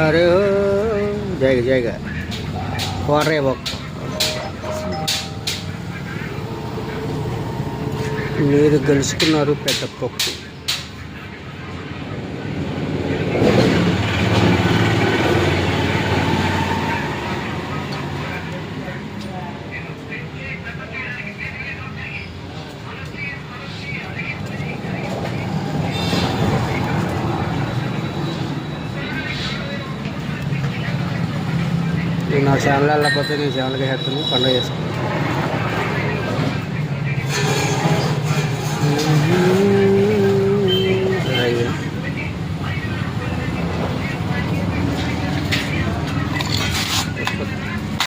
అరే ఓ, జైగా జైగా కోరే బొక్క మీరు గెలుచుకున్నారు పెద్ద పప్పు. నా ఛానల్ వెళ్ళకపోతే నీ ఛానల్కి హెడ్ని పండుగ చేసుకుంటాను.